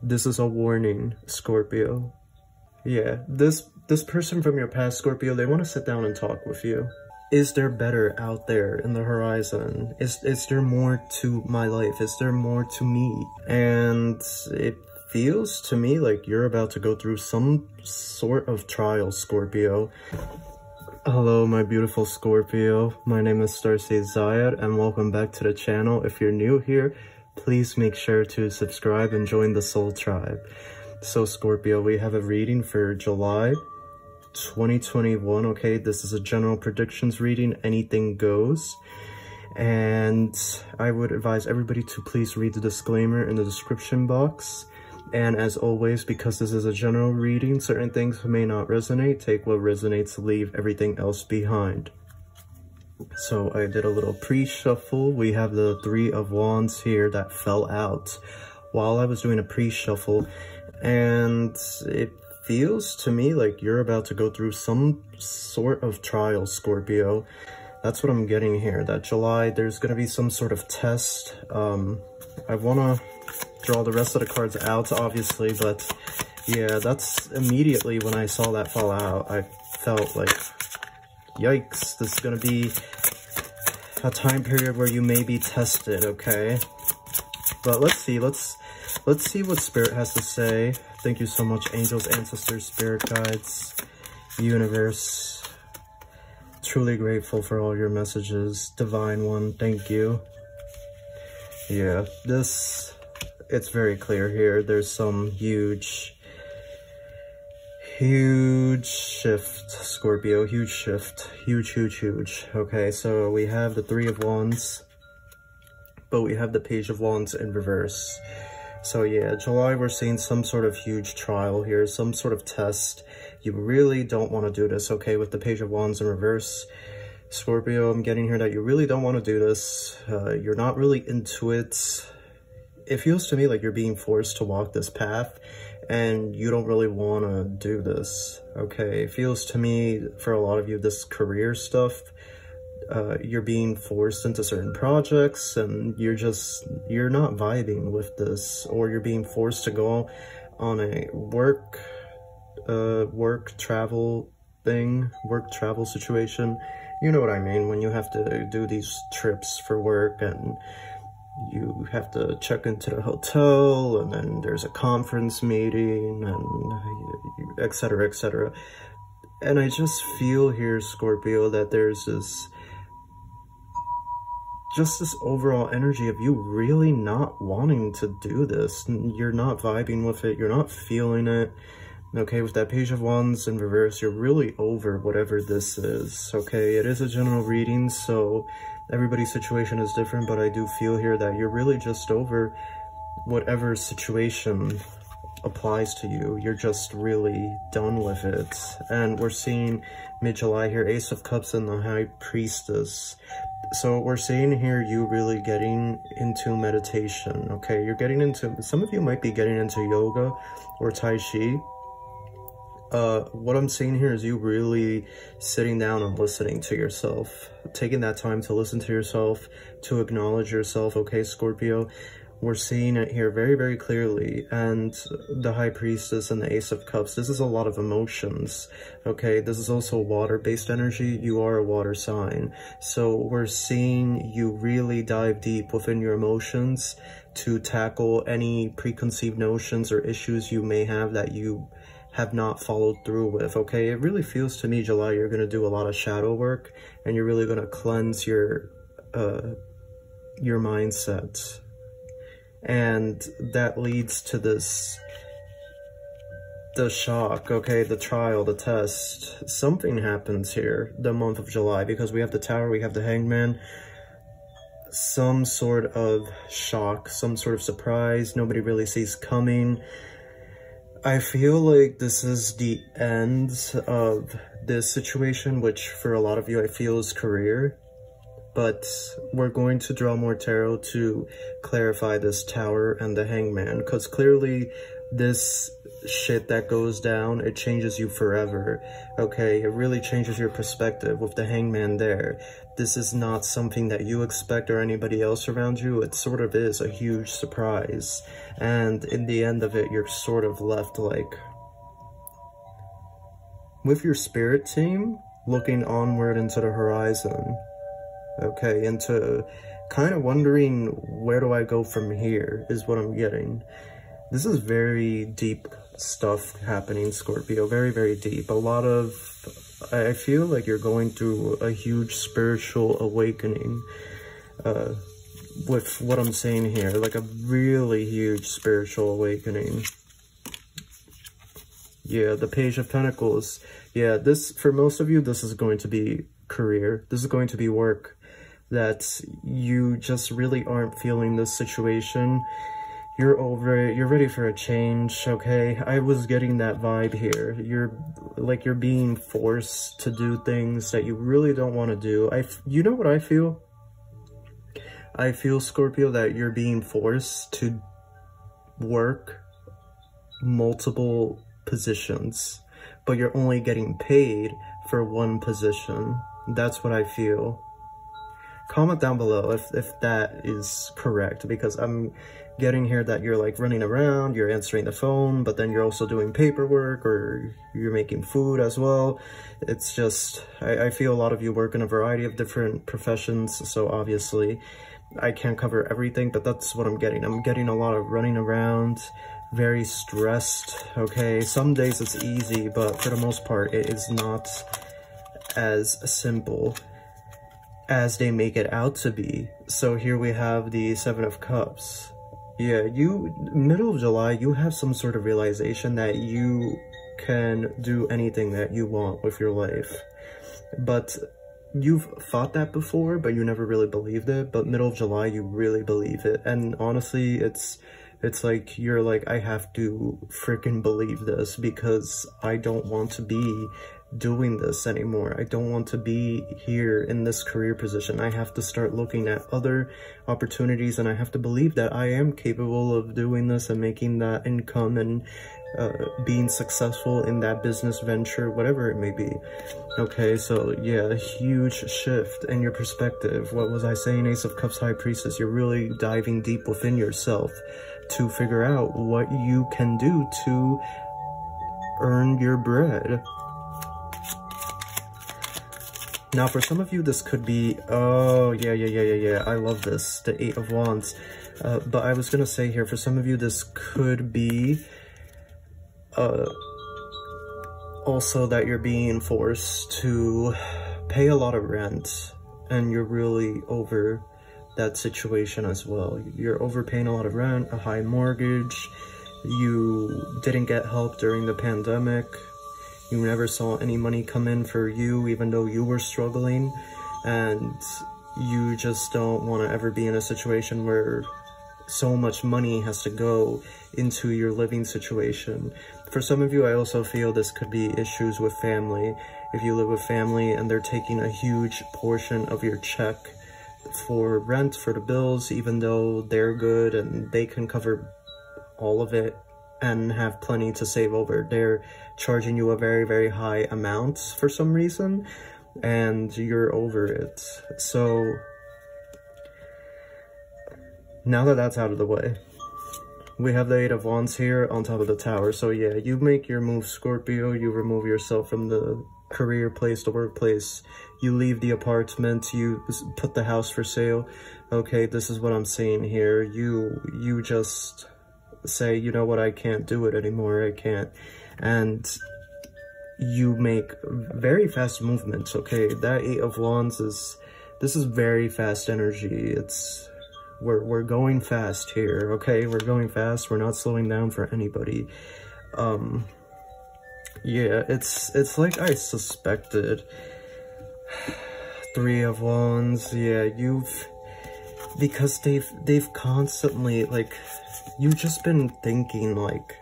This is a warning, Scorpio. Yeah, this person from your past, Scorpio, they want to sit down and talk with you. Is there better out there in the horizon? Is there more to my life? Is there more to me? And it feels to me like you're about to go through some sort of trial, Scorpio. Hello, my beautiful Scorpio. My name is Starseed Zayed, and welcome back to the channel. If you're new here, please make sure to subscribe and join the Soul Tribe. So Scorpio, we have a reading for July 2021, okay? This is a general predictions reading, anything goes. And I would advise everybody to please read the disclaimer in the description box. And as always, because this is a general reading, certain things may not resonate. Take what resonates, leave everything else behind. So I did a little pre-shuffle. We have the Three of Wands here that fell out while I was doing a pre-shuffle. And it feels to me like you're about to go through some sort of trial, Scorpio. That's what I'm getting here. That July, there's going to be some sort of test. I want to draw the rest of the cards out, obviously, but yeah, that's immediately when I saw that fall out, I felt like, yikes, this is going to be a time period where you may be tested, okay? But let's see what Spirit has to say. Thank you so much, angels, ancestors, spirit guides, universe. Truly grateful for all your messages. Divine One, thank you. Yeah, it's very clear here. There's some huge shift, Scorpio. Huge shift. Huge. Okay, so we have the Three of Wands, but we have the Page of Wands in reverse. So yeah, July, we're seeing some sort of huge trial here, some sort of test. You really don't want to do this, okay, with the Page of Wands in reverse. Scorpio, I'm getting here that you really don't want to do this. You're not really into it. It feels to me like you're being forced to walk this path and you don't really want to do this, okay? It feels to me, for a lot of you, this career stuff, you're being forced into certain projects and you're not vibing with this, or you're being forced to go on a work travel situation. You know what I mean, when you have to do these trips for work and you have to check into the hotel and then there's a conference meeting and etc, etc. And I just feel here, Scorpio, that there's this overall energy of you really not wanting to do this. You're not vibing with it. You're not feeling it. Okay, with that Page of Wands in reverse, you're really over whatever this is. Okay, it is a general reading, so everybody's situation is different, but I do feel here that you're really just over whatever situation applies to you. You're just really done with it. And we're seeing mid-July here, Ace of Cups and the High Priestess. So we're seeing here you really getting into meditation, okay? You're getting into, some of you might be getting into yoga or Tai Chi. What I'm seeing here is you really sitting down and listening to yourself, taking that time to listen to yourself, to acknowledge yourself, okay, Scorpio? We're seeing it here very, very clearly. And the High Priestess and the Ace of Cups, this is a lot of emotions, okay? This is also water-based energy. You are a water sign. So we're seeing you really dive deep within your emotions to tackle any preconceived notions or issues you may have that you have not followed through with, okay? It really feels to me, July, you're going to do a lot of shadow work and you're really going to cleanse your mindset. And that leads to the shock, okay, the trial, the test. Something happens here the month of July, because we have the Tower, we have the Hangman. Some sort of shock, some sort of surprise, nobody really sees coming. I feel like this is the end of this situation, which for a lot of you I feel is career. but we're going to draw more tarot to clarify this Tower and the Hangman, because clearly this shit that goes down, it changes you forever, okay? It really changes your perspective with the Hangman there. This is not something that you expect or anybody else around you. It sort of is a huge surprise, and in the end of it, you're sort of left like, with your spirit team, looking onward into the horizon, okay, into kind of wondering, where do I go from here, is what I'm getting. This is very deep stuff happening, Scorpio, very, very deep. A lot of, I feel like you're going through a huge spiritual awakening, with what I'm saying here, like a really huge spiritual awakening. Yeah, the Page of Pentacles. Yeah, this, for most of you, this is going to be career. This is going to be work, that you just really aren't feeling this situation. You're over it. You're ready for a change, okay? I was getting that vibe here. You're being forced to do things that you really don't want to do. You know what I feel? I feel, Scorpio, that you're being forced to work multiple positions, but you're only getting paid for one position. That's what I feel. Comment down below if that is correct, because I'm getting here that you're like running around, you're answering the phone, but then you're also doing paperwork, or you're making food as well. It's just, I feel a lot of you work in a variety of different professions, so obviously I can't cover everything, but that's what I'm getting. I'm getting a lot of running around, very stressed, okay? Some days it's easy, but for the most part, it is not as simple as they make it out to be. So here we have the Seven of Cups. Yeah, middle of July, you have some sort of realization that you can do anything that you want with your life. But you've thought that before, but you never really believed it. But middle of July, you really believe it. And honestly, it's like, you're like, I have to freaking believe this, because I don't want to be doing this anymore. I don't want to be here in this career position. I have to start looking at other opportunities, and I have to believe that I am capable of doing this and making that income and being successful in that business venture, whatever it may be. Okay, so yeah, a huge shift in your perspective. What was I saying? Ace of Cups, High Priestess. You're really diving deep within yourself to figure out what you can do to earn your bread. Now, for some of you, this could be, oh, yeah, I love this, the Eight of Wands. But I was gonna say here, for some of you, this could be also that you're being forced to pay a lot of rent, and you're really over that situation as well. You're overpaying a lot of rent, a high mortgage, you didn't get help during the pandemic, you never saw any money come in for you, even though you were struggling, and you just don't want to ever be in a situation where so much money has to go into your living situation. For some of you, I also feel this could be issues with family. If you live with family and they're taking a huge portion of your check for rent, for the bills, even though they're good and they can cover all of it and have plenty to save over, they're charging you a very, very high amount for some reason, and you're over it. So now that that's out of the way, we have the Eight of Wands here on top of the Tower. So yeah, you make your move, Scorpio. You remove yourself from the career place, the workplace. You leave the apartment. You put the house for sale. Okay, this is what I'm saying here. You just say, you know what, I can't do it anymore. I can't. And you make very fast movements, okay? That Eight of Wands this is very fast energy. We're going fast here, okay? We're going fast. We're not slowing down for anybody. Yeah, it's like I suspected. Three of Wands, yeah, because they've constantly, like, you've just been thinking, like,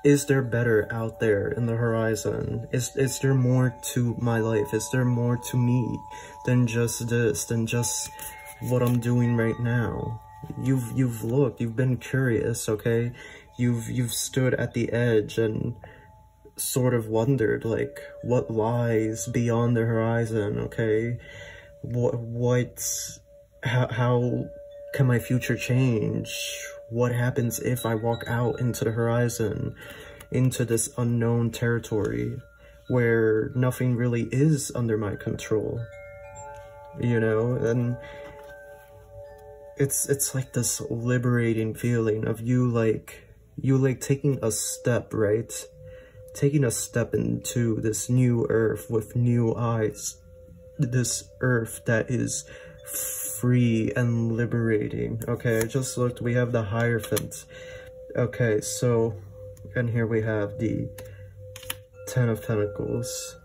is there better out there in the horizon? Is there more to my life? Is there more to me than just this, than just what I'm doing right now? You've looked, you've been curious, okay? You've stood at the edge and sort of wondered, like, what lies beyond the horizon, okay? How can my future change? What happens if I walk out into the horizon, into this unknown territory where nothing really is under my control, you know? And it's like this liberating feeling of you taking a step, right? Taking a step into this new earth with new eyes, this earth that is free and liberating. Okay, I just looked, we have the Hierophant. Okay, so, and here we have the Ten of Pentacles,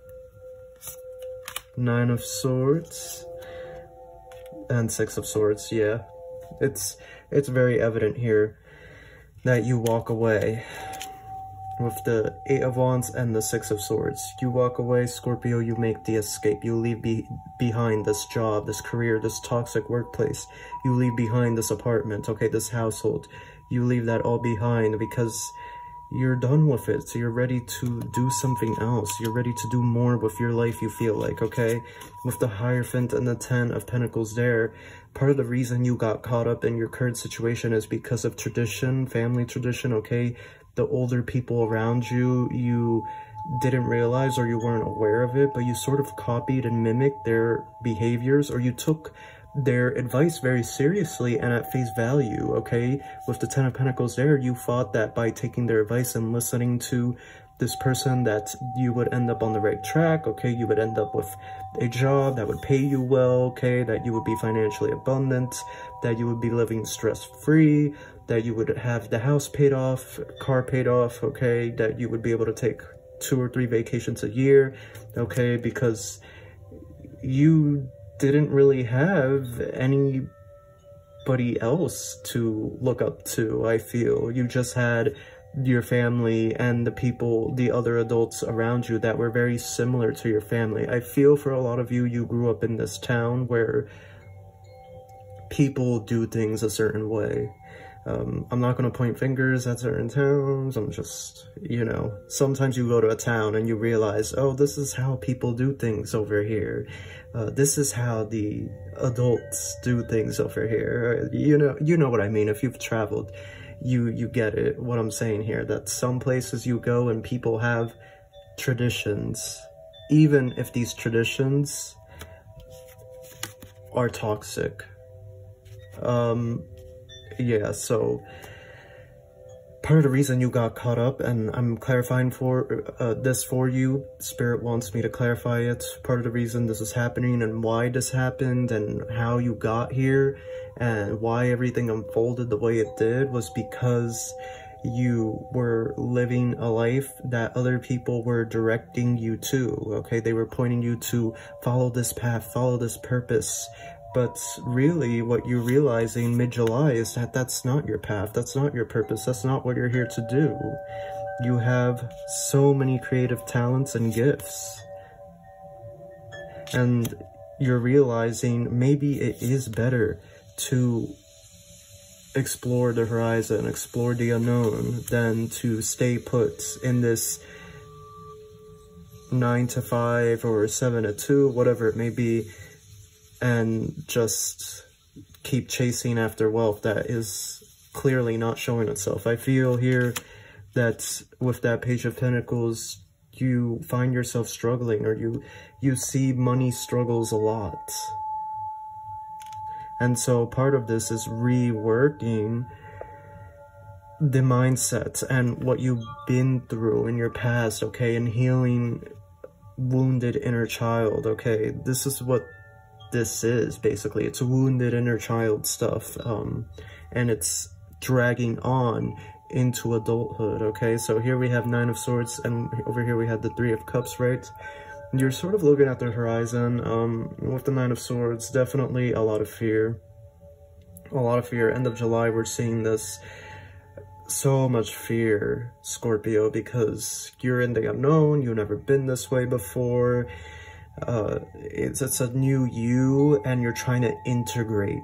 Nine of Swords, and Six of Swords. Yeah, it's very evident here that you walk away with the Eight of Wands and the Six of Swords. You walk away, Scorpio, you make the escape. You leave behind this job, this career, this toxic workplace. You leave behind this apartment, okay, this household. You leave that all behind because you're done with it. So you're ready to do something else. You're ready to do more with your life, you feel like, okay? With the Hierophant and the Ten of Pentacles there, part of the reason you got caught up in your current situation is because of tradition, family tradition, okay? The older people around you, you didn't realize or you weren't aware of it, but you sort of copied and mimicked their behaviors, or you took their advice very seriously and at face value, okay? With the Ten of Pentacles there, you thought that by taking their advice and listening to this person that you would end up on the right track, okay? You would end up with a job that would pay you well, okay? That you would be financially abundant, that you would be living stress-free, that you would have the house paid off, car paid off, okay? That you would be able to take 2 or 3 vacations a year, okay? Because you didn't really have anybody else to look up to, I feel. You just had your family and the people, the other adults around you that were very similar to your family. I feel for a lot of you, you grew up in this town where people do things a certain way. I'm not going to point fingers at certain towns. I'm just, you know, sometimes you go to a town and you realize, oh, this is how people do things over here. This is how the adults do things over here. You know what I mean. If you've traveled, you get it, what I'm saying here, that some places you go and people have traditions, even if these traditions are toxic. Yeah, so part of the reason you got caught up, and I'm clarifying this for you, Spirit wants me to clarify it, part of the reason this is happening and why this happened and how you got here and why everything unfolded the way it did was because you were living a life that other people were directing you to, okay? They were pointing you to follow this path, follow this purpose. But really, what you're realizing mid-July is that that's not your path, that's not your purpose, that's not what you're here to do. You have so many creative talents and gifts. And you're realizing maybe it is better to explore the horizon, explore the unknown, than to stay put in this 9 to 5 or 7 to 2, whatever it may be, and just keep chasing after wealth that is clearly not showing itself. I feel here that with that Page of Pentacles, you find yourself struggling, or you see money struggles a lot. And so part of this is reworking the mindset and what you've been through in your past, okay, and healing wounded inner child, okay? This is what this is, basically. It's wounded inner child stuff, and it's dragging on into adulthood, okay? So here we have 9 of Swords, and over here we have the 3 of Cups, right? You're sort of looking at the horizon, with the 9 of Swords, definitely a lot of fear. A lot of fear. End of July, we're seeing this so much fear, Scorpio, because you're in the unknown, you've never been this way before. It's a new you, and you're trying to integrate,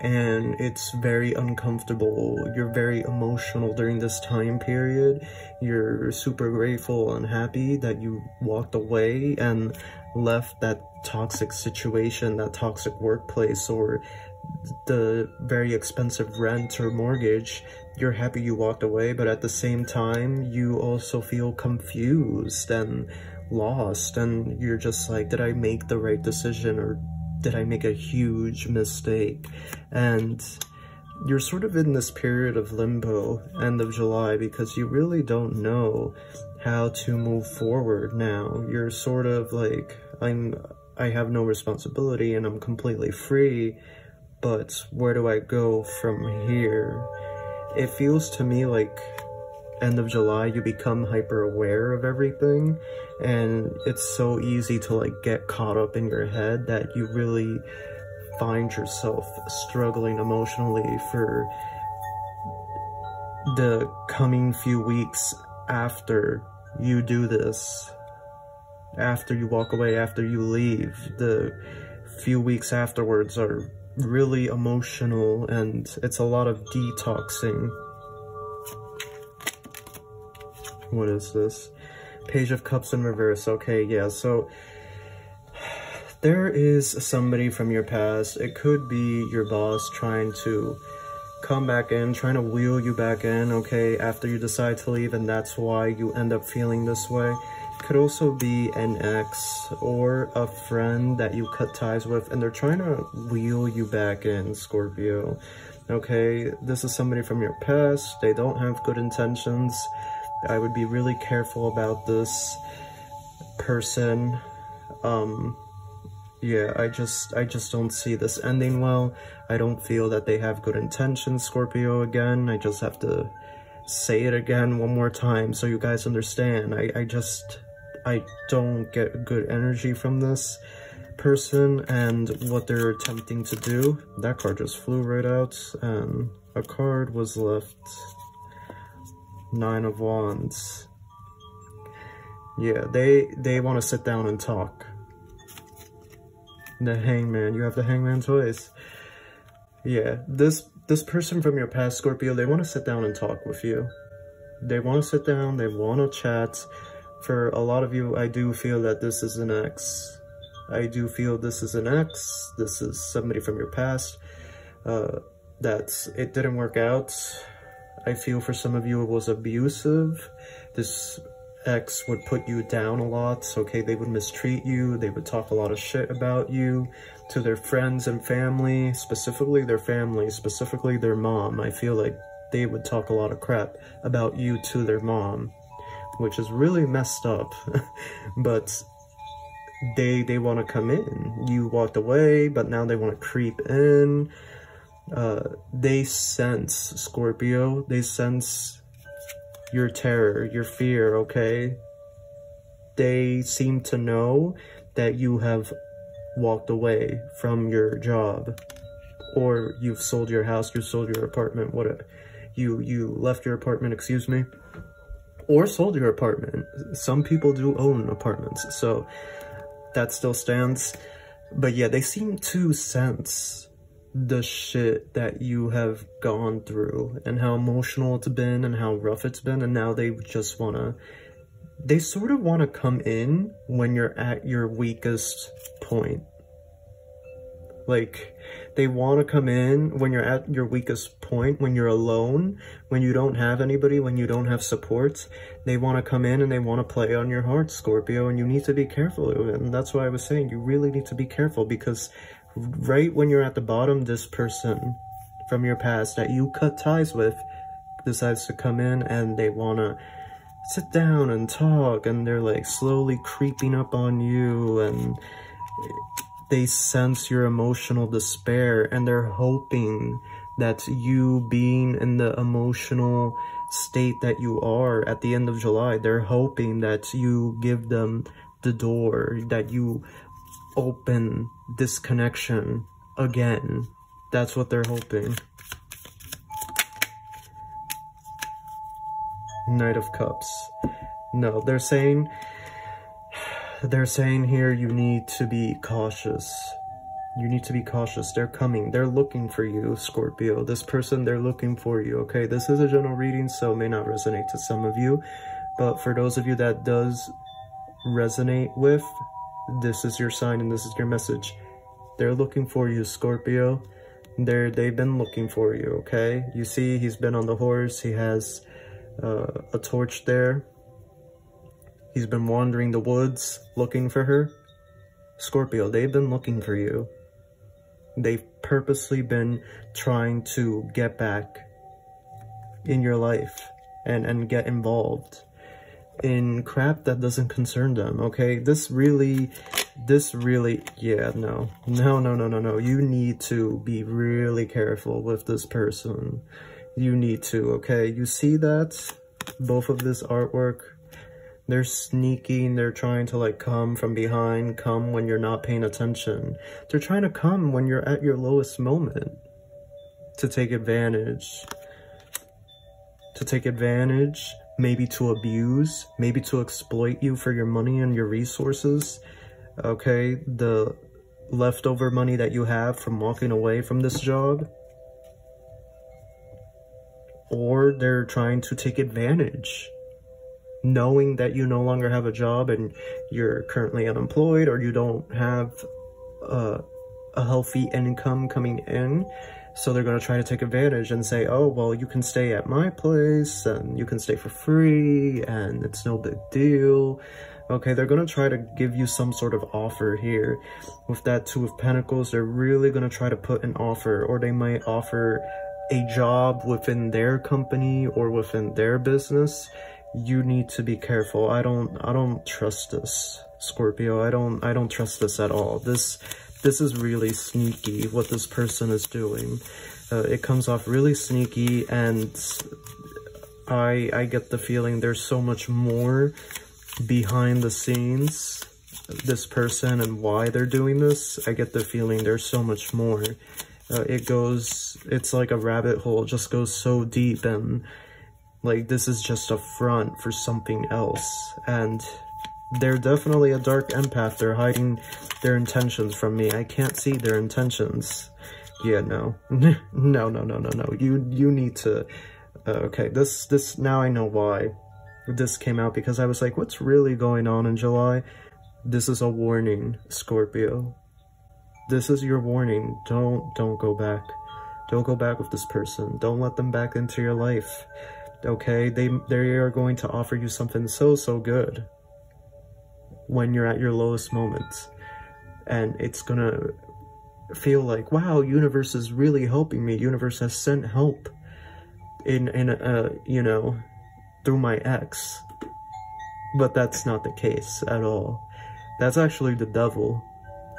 and it's very uncomfortable. You're very emotional during this time period. You're super grateful and happy that you walked away and left that toxic situation, that toxic workplace, or the very expensive rent or mortgage. You're happy you walked away, but at the same time, you also feel confused and lost, and you're just like, did I make the right decision, or did I make a huge mistake? And you're sort of in this period of limbo, end of July, because you really don't know how to move forward now. You're sort of like, I have no responsibility and I'm completely free, but where do I go from here? It feels to me like end of July, you become hyper aware of everything, and it's so easy to like get caught up in your head that you really find yourself struggling emotionally for the coming few weeks after you do this, after you walk away, after you leave. The few weeks afterwards are really emotional, and it's a lot of detoxing. What is this? Page of Cups in reverse. Okay, yeah, so there is somebody from your past. It could be your boss trying to come back in, trying to wheel you back in, okay, after you decide to leave, and that's why you end up feeling this way. It could also be an ex or a friend that you cut ties with, and they're trying to wheel you back in, Scorpio. Okay, this is somebody from your past. They don't have good intentions. I would be really careful about this person. Yeah, I just don't see this ending well. I don't feel that they have good intentions, Scorpio. Again, I just have to say it again one more time so you guys understand. I don't get good energy from this person and what they're attempting to do. That card just flew right out, and a card was left. 9 of Wands. Yeah, they want to sit down and talk. The Hangman. You have the Hangman twice. Yeah, this person from your past, Scorpio, they want to sit down and talk with you. They want to sit down, they want to chat. For a lot of you, I do feel that this is an ex. I do feel this is an ex. This is somebody from your past. It didn't work out. I feel for some of you it was abusive. This ex would put you down a lot, okay? They would mistreat you, they would talk a lot of shit about you to their friends and family, specifically their family, specifically their mom. I feel like they would talk a lot of crap about you to their mom, which is really messed up. But they want to come in. You walked away, but now they want to creep in. They sense, Scorpio, they sense your terror, your fear, okay? They seem to know that you have walked away from your job, or you've sold your house, you sold your apartment, whatever. You left your apartment, excuse me, or sold your apartment. Some people do own apartments, so that still stands. But yeah, they seem to sense the shit that you have gone through and how emotional it's been and how rough it's been, and now they just they sort of want to come in when you're at your weakest point. Like, they want to come in when you're at your weakest point, when you're alone, when you don't have anybody, when you don't have support. They want to come in and they want to play on your heart, Scorpio, and you need to be careful. And that's why I was saying you really need to be careful, because right when you're at the bottom, this person from your past that you cut ties with decides to come in and they want to sit down and talk, and they're like slowly creeping up on you, and they sense your emotional despair, and they're hoping that you, being in the emotional state that you are at the end of July, they're hoping that you give them the door, that you open this connection again. That's what they're hoping. Knight of Cups. No, they're saying here you need to be cautious. You need to be cautious. They're coming. They're looking for you, Scorpio. This person, they're looking for you, okay? This is a general reading, so it may not resonate to some of you. But for those of you that does resonate with, this is your sign and this is your message. They're looking for you, Scorpio. They've been looking for you, okay? You see, he's been on the horse. He has a torch there. He's been wandering the woods looking for her. Scorpio, they've been looking for you. They've purposely been trying to get back in your life and get involved in crap that doesn't concern them, okay? This really, yeah, no. You need to be really careful with this person. You need to, okay? You see that? Both of this artwork, they're sneaking, they're trying to like come from behind, come when you're not paying attention. They're trying to come when you're at your lowest moment to take advantage. Maybe to abuse, maybe to exploit you for your money and your resources, okay? The leftover money that you have from walking away from this job. Or they're trying to take advantage, knowing that you no longer have a job and you're currently unemployed, or you don't have a healthy income coming in. So they're going to try to take advantage and say, oh, well, you can stay at my place and you can stay for free and it's no big deal. Okay, they're going to try to give you some sort of offer here. With that Two of Pentacles, they're really going to try to put an offer, or they might offer a job within their company or within their business. You need to be careful. I don't trust this, Scorpio. I don't trust this at all. This is really sneaky, what this person is doing. It comes off really sneaky, and I get the feeling there's so much more behind the scenes, this person and why they're doing this. I get the feeling there's so much more. It's like a rabbit hole, just goes so deep, and like this is just a front for something else. And they're definitely a dark empath. They're hiding their intentions from me. I can't see their intentions. Yeah, no. No. You need to... okay, this... Now I know why this came out, because I was like, what's really going on in July? This is a warning, Scorpio. This is your warning. Don't go back. Don't go back with this person. Don't let them back into your life. Okay? They are going to offer you something so good when you're at your lowest moments, and it's gonna feel like, wow, universe is really helping me. Universe has sent help in you know, through my ex. But that's not the case at all. That's actually the devil,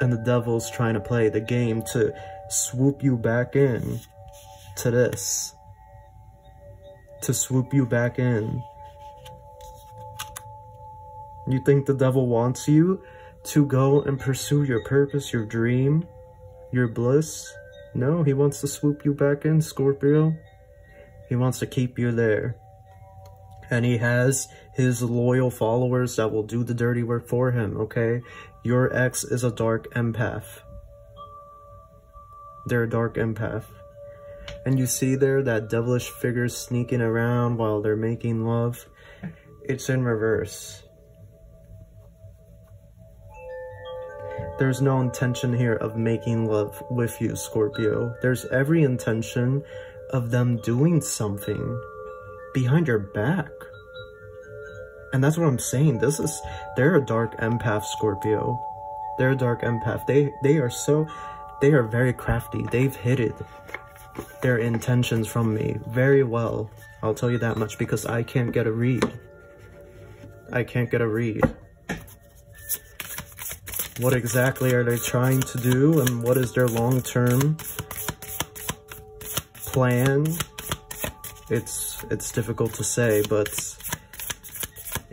and the devil's trying to play the game to swoop you back in to this, to swoop you back in. You think the devil wants you to go and pursue your purpose, your dream, your bliss? No, he wants to swoop you back in, Scorpio. He wants to keep you there. And he has his loyal followers that will do the dirty work for him, okay? Your ex is a dark empath. They're a dark empath. And you see there that devilish figure sneaking around while they're making love. It's in reverse. There's no intention here of making love with you, Scorpio. There's every intention of them doing something behind your back. And that's what I'm saying. They're a dark empath, Scorpio. They're a dark empath. They are very crafty. They've hidden their intentions from me very well. I'll tell you that much, because I can't get a read. I can't get a read. What exactly are they trying to do, and what is their long-term plan? It's difficult to say, but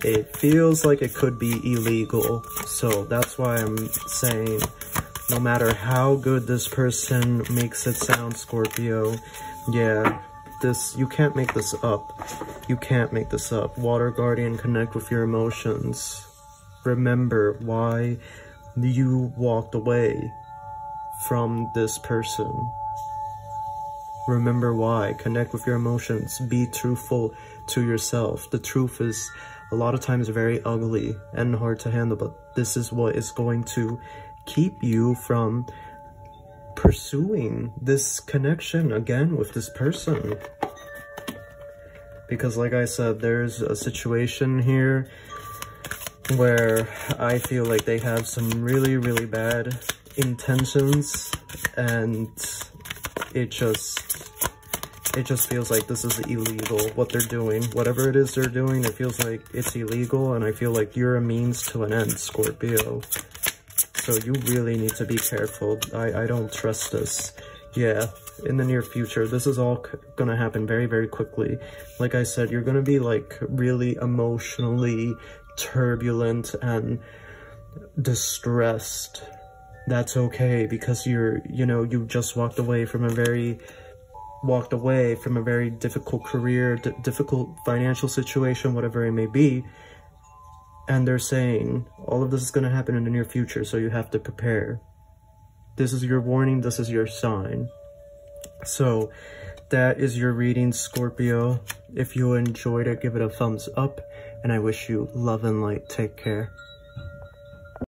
it feels like it could be illegal. So that's why I'm saying, no matter how good this person makes it sound, Scorpio, yeah, This, you can't make this up. You can't make this up. Water Guardian, connect with your emotions. Remember why you walked away from this person. Remember why. Connect with your emotions. Be truthful to yourself. The truth is a lot of times very ugly and hard to handle, but this is what is going to keep you from pursuing this connection again with this person. Because like I said, there's a situation here where I feel like they have some really, really bad intentions, and it just feels like this is illegal, what they're doing. Whatever it is they're doing, it feels like it's illegal, and I feel like you're a means to an end, Scorpio. So you really need to be careful. I don't trust this. Yeah, in the near future, this is all gonna happen very, very quickly. Like I said, you're gonna be like really emotionally turbulent and distressed. That's okay, because you just walked away from a very difficult career, difficult financial situation, whatever it may be. And they're saying all of this is going to happen in the near future, so you have to prepare. This is your warning, this is your sign. So that is your reading, Scorpio. If you enjoyed it, give it a thumbs up, and I wish you love and light. Take care.